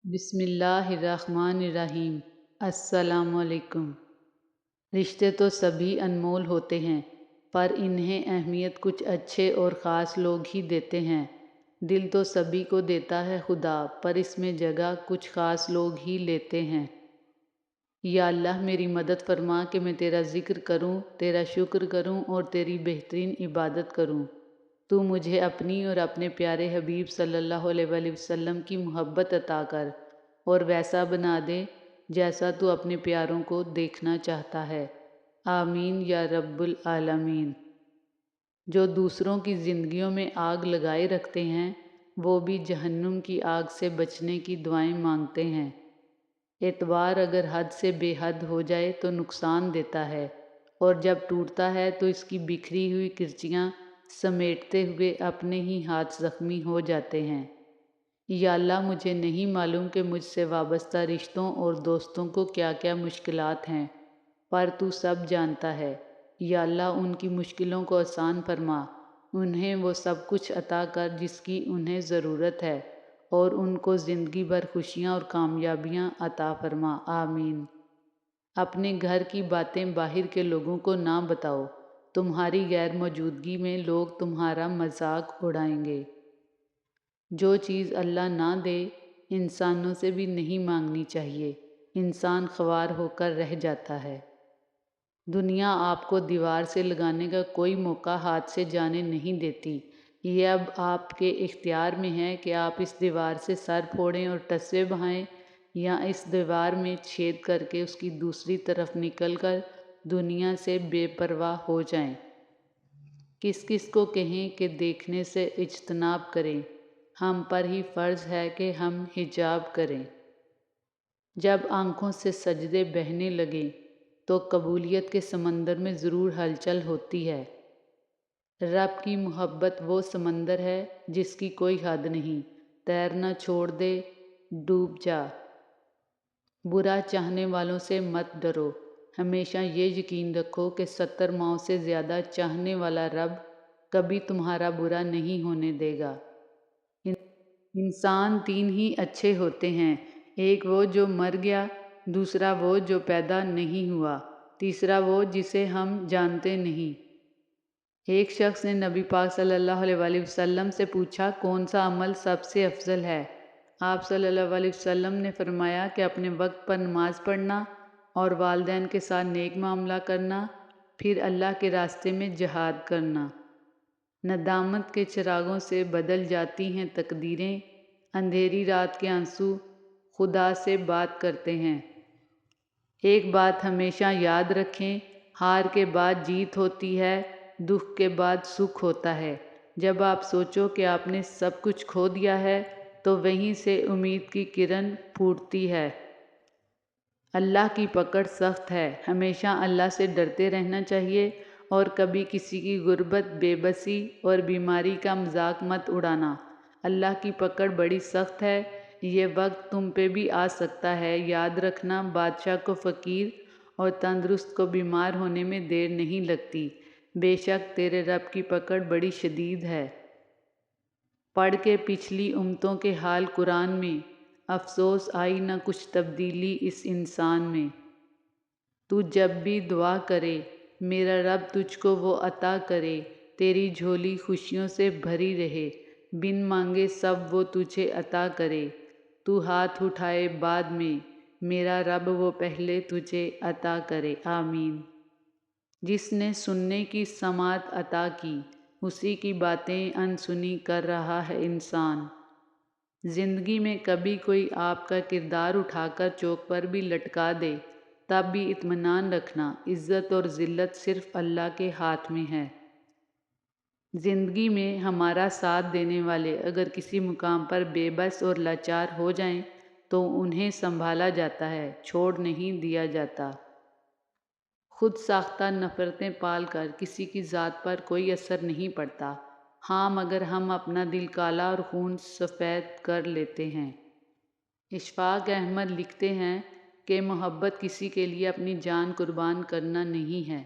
بسم اللہ الرحمن الرحیم۔ السلام علیکم۔ رشتے تو سبھی انمول ہوتے ہیں، پر انہیں اہمیت کچھ اچھے اور خاص لوگ ہی دیتے ہیں۔ دل تو سبھی کو دیتا ہے خدا، پر اس میں جگہ کچھ خاص لوگ ہی لیتے ہیں۔ یا اللہ میری مدد فرما کہ میں تیرا ذکر کروں، تیرا شکر کروں اور تیری بہترین عبادت کروں۔ تو مجھے اپنی اور اپنے پیارے حبیب صلی اللہ علیہ وآلہ وسلم کی محبت عطا کر اور ویسا بنا دے جیسا تو اپنے پیاروں کو دیکھنا چاہتا ہے۔ آمین یا رب العالمین۔ جو دوسروں کی زندگیوں میں آگ لگائے رکھتے ہیں، وہ بھی جہنم کی آگ سے بچنے کی دعائیں مانگتے ہیں۔ اعتبار اگر حد سے بے حد ہو جائے تو نقصان دیتا ہے، اور جب ٹوٹتا ہے تو اس کی بکھری ہوئی کرچیاں سمیٹتے ہوئے اپنے ہی ہاتھ زخمی ہو جاتے ہیں۔ یا اللہ مجھے نہیں معلوم کہ مجھ سے وابستہ رشتوں اور دوستوں کو کیا کیا مشکلات ہیں، پر تو سب جانتا ہے۔ یا اللہ ان کی مشکلوں کو آسان فرما، انہیں وہ سب کچھ عطا کر جس کی انہیں ضرورت ہے، اور ان کو زندگی بھر خوشیاں اور کامیابیاں عطا فرما۔ آمین۔ اپنے گھر کی باتیں باہر کے لوگوں کو نہ بتاؤ، تمہاری غیر موجودگی میں لوگ تمہارا مذاق اڑائیں گے۔ جو چیز اللہ نہ دے انسانوں سے بھی نہیں مانگنی چاہیے، انسان خوار ہو کر رہ جاتا ہے۔ دنیا آپ کو دیوار سے لگانے کا کوئی موقع ہاتھ سے جانے نہیں دیتی۔ یہ اب آپ کے اختیار میں ہے کہ آپ اس دیوار سے سر پھوڑیں اور ٹسے بہائیں، یا اس دیوار میں چھید کر کے اس کی دوسری طرف نکل کر دنیا سے بے پرواہ ہو جائیں۔ کس کس کو کہیں کہ دیکھنے سے اجتناب کریں، ہم پر ہی فرض ہے کہ ہم حجاب کریں۔ جب آنکھوں سے سجدے بہنے لگیں تو قبولیت کے سمندر میں ضرور ہلچل ہوتی ہے۔ رب کی محبت وہ سمندر ہے جس کی کوئی حد نہیں، تیرنا چھوڑ دے، ڈوب جا۔ برا چاہنے والوں سے مت ڈرو، ہمیشہ یہ یقین رکھو کہ 70 ماؤں سے زیادہ چاہنے والا رب کبھی تمہارا برا نہیں ہونے دے گا۔ انسان 3 ہی اچھے ہوتے ہیں، ایک وہ جو مر گیا، دوسرا وہ جو پیدا نہیں ہوا، تیسرا وہ جسے ہم جانتے نہیں۔ ایک شخص نے نبی پاک صلی اللہ علیہ وآلہ وسلم سے پوچھا کون سا عمل سب سے افضل ہے؟ آپ صلی اللہ علیہ وسلم نے فرمایا کہ اپنے وقت پر نماز پڑھنا اور والدین کے ساتھ نیک معاملہ کرنا، پھر اللہ کے راستے میں جہاد کرنا۔ ندامت کے چراغوں سے بدل جاتی ہیں تقدیریں، اندھیری رات کے آنسو خدا سے بات کرتے ہیں۔ ایک بات ہمیشہ یاد رکھیں، ہار کے بعد جیت ہوتی ہے، دکھ کے بعد سکھ ہوتا ہے۔ جب آپ سوچو کہ آپ نے سب کچھ کھو دیا ہے تو وہیں سے امید کی کرن پھوٹتی ہے۔ اللہ کی پکڑ سخت ہے، ہمیشہ اللہ سے ڈرتے رہنا چاہیے، اور کبھی کسی کی غربت، بے بسی اور بیماری کا مذاق مت اڑانا۔ اللہ کی پکڑ بڑی سخت ہے، یہ وقت تم پہ بھی آ سکتا ہے۔ یاد رکھنا، بادشاہ کو فقیر اور تندرست کو بیمار ہونے میں دیر نہیں لگتی، بے شک تیرے رب کی پکڑ بڑی شدید ہے۔ پڑھ کے پچھلی امتوں کے حال قرآن میں، افسوس آئی نہ کچھ تبدیلی اس انسان میں۔ تو جب بھی دعا کرے میرا رب تجھ کو وہ عطا کرے، تیری جھولی خوشیوں سے بھری رہے، بن مانگے سب وہ تجھے عطا کرے۔ تو ہاتھ اٹھائے بعد میں، میرا رب وہ پہلے تجھے عطا کرے۔ آمین۔ جس نے سننے کی سماعت عطا کی، اسی کی باتیں انسنی کر رہا ہے انسان۔ زندگی میں کبھی کوئی آپ کا کردار اٹھا کر چوک پر بھی لٹکا دے، تب بھی اطمینان رکھنا، عزت اور ذلت صرف اللہ کے ہاتھ میں ہے۔ زندگی میں ہمارا ساتھ دینے والے اگر کسی مقام پر بے بس اور لاچار ہو جائیں تو انہیں سنبھالا جاتا ہے، چھوڑ نہیں دیا جاتا۔ خود ساختہ نفرتیں پال کر کسی کی ذات پر کوئی اثر نہیں پڑتا، ہاں مگر ہم اپنا دل کالا اور خون سفید کر لیتے ہیں۔ اشفاق احمد لکھتے ہیں کہ محبت کسی کے لیے اپنی جان قربان کرنا نہیں ہے،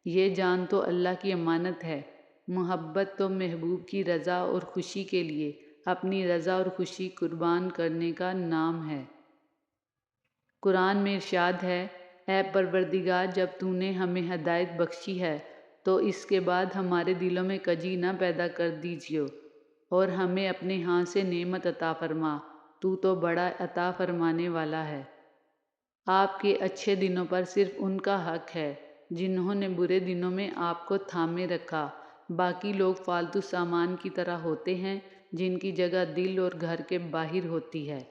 یہ جان تو اللہ کی امانت ہے۔ محبت تو محبوب کی رضا اور خوشی کے لیے اپنی رضا اور خوشی قربان کرنے کا نام ہے۔ قرآن میں ارشاد ہے، اے پروردگار، جب تو نے ہمیں ہدایت بخشی ہے تو اس کے بعد ہمارے دلوں میں کجی نہ پیدا کر دیجیے اور ہمیں اپنے ہاں سے نعمت عطا فرما، تو تو بڑا عطا فرمانے والا ہے۔ آپ کے اچھے دنوں پر صرف ان کا حق ہے جنہوں نے برے دنوں میں آپ کو تھامے رکھا، باقی لوگ فالتو سامان کی طرح ہوتے ہیں جن کی جگہ دل اور گھر کے باہر ہوتی ہے۔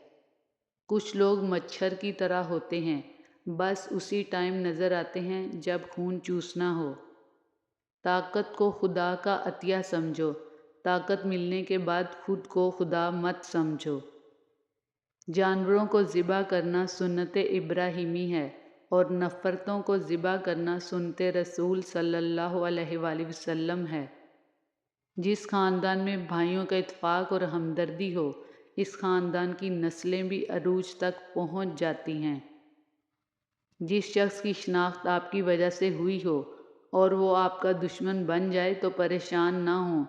کچھ لوگ مچھر کی طرح ہوتے ہیں، بس اسی ٹائم نظر آتے ہیں جب خون چوسنا ہو۔ طاقت کو خدا کا عطیہ سمجھو، طاقت ملنے کے بعد خود کو خدا مت سمجھو۔ جانوروں کو ذبح کرنا سنت ابراہیمی ہے اور نفرتوں کو ذبح کرنا سنت رسول صلی اللہ علیہ وآلہ وسلم ہے۔ جس خاندان میں بھائیوں کا اتفاق اور ہمدردی ہو، اس خاندان کی نسلیں بھی عروج تک پہنچ جاتی ہیں۔ جس شخص کی شناخت آپ کی وجہ سے ہوئی ہو اور وہ آپ کا دشمن بن جائے تو پریشان نہ ہوں،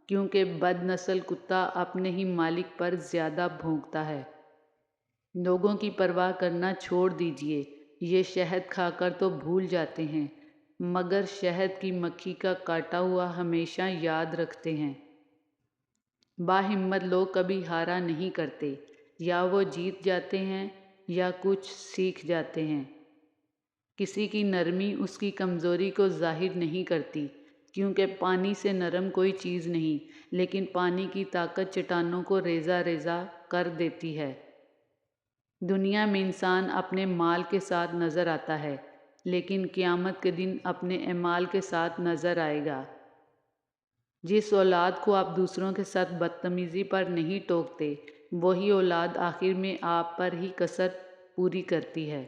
کیونکہ بد نسل کتا اپنے ہی مالک پر زیادہ بھونکتا ہے۔ لوگوں کی پرواہ کرنا چھوڑ دیجیے، یہ شہد کھا کر تو بھول جاتے ہیں مگر شہد کی مکھی کا کاٹا ہوا ہمیشہ یاد رکھتے ہیں۔ باہمت لوگ کبھی ہارا نہیں کرتے، یا وہ جیت جاتے ہیں یا کچھ سیکھ جاتے ہیں۔ کسی کی نرمی اس کی کمزوری کو ظاہر نہیں کرتی، کیونکہ پانی سے نرم کوئی چیز نہیں، لیکن پانی کی طاقت چٹانوں کو ریزہ ریزہ کر دیتی ہے۔ دنیا میں انسان اپنے مال کے ساتھ نظر آتا ہے، لیکن قیامت کے دن اپنے اعمال کے ساتھ نظر آئے گا۔ جس اولاد کو آپ دوسروں کے ساتھ بدتمیزی پر نہیں ٹوکتے، وہی اولاد آخر میں آپ پر ہی کسر پوری کرتی ہے۔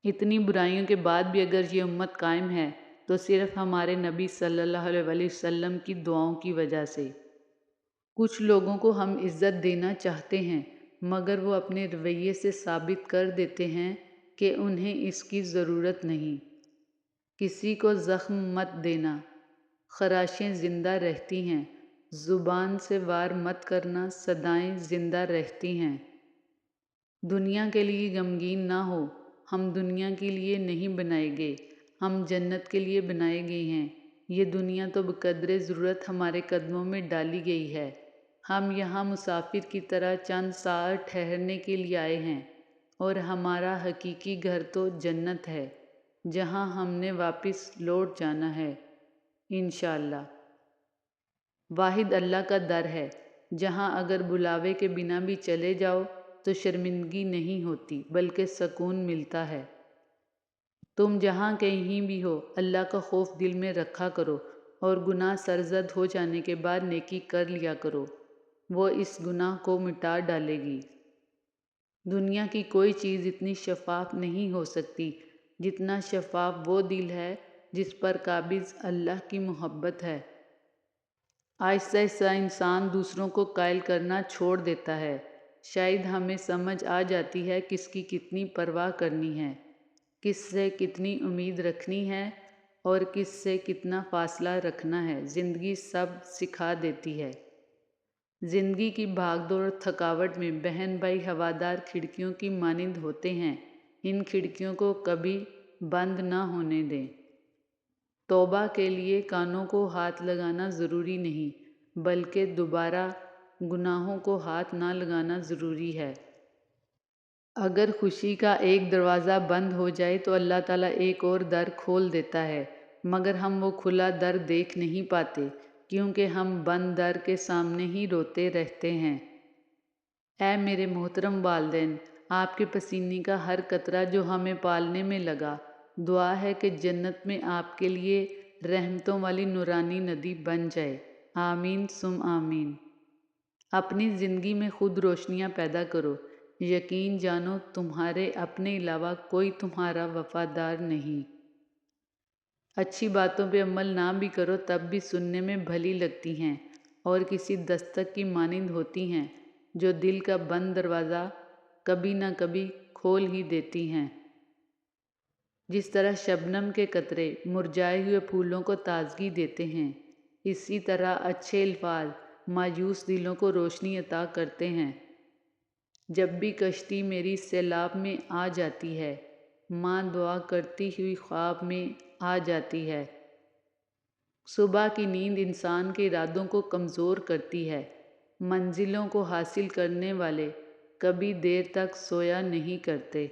اتنی برائیوں کے بعد بھی اگر یہ امت قائم ہے تو صرف ہمارے نبی صلی اللہ علیہ وآلہ وسلم کی دعاؤں کی وجہ سے۔ کچھ لوگوں کو ہم عزت دینا چاہتے ہیں مگر وہ اپنے رویے سے ثابت کر دیتے ہیں کہ انہیں اس کی ضرورت نہیں۔ کسی کو زخم مت دینا، خراشیں زندہ رہتی ہیں، زبان سے وار مت کرنا، صدائیں زندہ رہتی ہیں۔ دنیا کے لیے غمگین نہ ہو، ہم دنیا کے لیے نہیں بنائے گئے، ہم جنت کے لیے بنائے گئے ہیں۔ یہ دنیا تو بقدر ضرورت ہمارے قدموں میں ڈالی گئی ہے، ہم یہاں مسافر کی طرح چند ساعت ٹھہرنے کے لیے آئے ہیں اور ہمارا حقیقی گھر تو جنت ہے جہاں ہم نے واپس لوٹ جانا ہے انشاءاللہ۔ واحد اللہ کا در ہے جہاں اگر بلاوے کے بنا بھی چلے جاؤ تو شرمندگی نہیں ہوتی بلکہ سکون ملتا ہے۔ تم جہاں کہیں بھی ہو اللہ کا خوف دل میں رکھا کرو اور گناہ سرزد ہو جانے کے بعد نیکی کر لیا کرو، وہ اس گناہ کو مٹا ڈالے گی۔ دنیا کی کوئی چیز اتنی شفاف نہیں ہو سکتی جتنا شفاف وہ دل ہے جس پر قابض اللہ کی محبت ہے۔ آہستہ آہستہ انسان دوسروں کو قائل کرنا چھوڑ دیتا ہے۔ شاید ہمیں سمجھ آ جاتی ہے کس کی کتنی پرواہ کرنی ہے، کس سے کتنی امید رکھنی ہے اور کس سے کتنا فاصلہ رکھنا ہے۔ زندگی سب سکھا دیتی ہے۔ زندگی کی بھاگ دوڑ اور تھکاوٹ میں بہن بھائی ہوادار کھڑکیوں کی مانند ہوتے ہیں، ان کھڑکیوں کو کبھی بند نہ ہونے دیں۔ توبہ کے لیے کانوں کو ہاتھ لگانا ضروری نہیں بلکہ دوبارہ گناہوں کو ہاتھ نہ لگانا ضروری ہے۔ اگر خوشی کا ایک دروازہ بند ہو جائے تو اللہ تعالیٰ ایک اور در کھول دیتا ہے، مگر ہم وہ کھلا در دیکھ نہیں پاتے کیونکہ ہم بند در کے سامنے ہی روتے رہتے ہیں۔ اے میرے محترم والدین، آپ کے پسینے کا ہر قطرہ جو ہمیں پالنے میں لگا، دعا ہے کہ جنت میں آپ کے لیے رحمتوں والی نورانی ندی بن جائے۔ آمین ثم آمین۔ اپنی زندگی میں خود روشنیاں پیدا کرو، یقین جانو تمہارے اپنے علاوہ کوئی تمہارا وفادار نہیں۔ اچھی باتوں پہ عمل نہ بھی کرو تب بھی سننے میں بھلی لگتی ہیں اور کسی دستک کی مانند ہوتی ہیں جو دل کا بند دروازہ کبھی نہ کبھی کھول ہی دیتی ہیں۔ جس طرح شبنم کے قطرے مرجھائے ہوئے پھولوں کو تازگی دیتے ہیں، اسی طرح اچھے الفاظ مایوس دلوں کو روشنی عطا کرتے ہیں۔ جب بھی کشتی میری سیلاب میں آ جاتی ہے، ماں دعا کرتی ہوئی خواب میں آ جاتی ہے۔ صبح کی نیند انسان کے ارادوں کو کمزور کرتی ہے۔ منزلوں کو حاصل کرنے والے کبھی دیر تک سویا نہیں کرتے۔